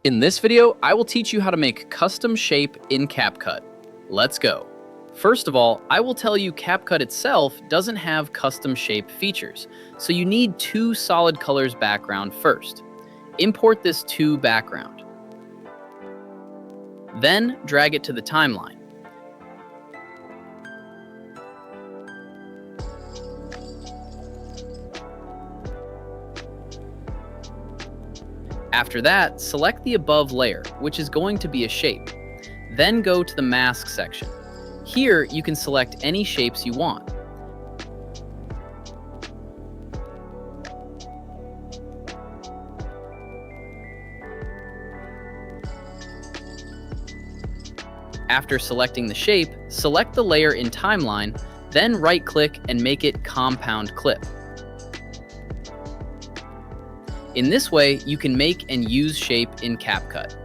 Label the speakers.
Speaker 1: In this video, I will teach you how to make custom shape in CapCut. Let's go. First of all, I will tell you CapCut itself doesn't have custom shape features, so you need two solid colors background first. Import this to background. Then drag it to the timeline. After that, select the above layer, which is going to be a shape. Then go to the mask section. Here, you can select any shapes you want. After selecting the shape, select the layer in timeline, then right-click and make it compound clip. In this way, you can make and use shape in CapCut.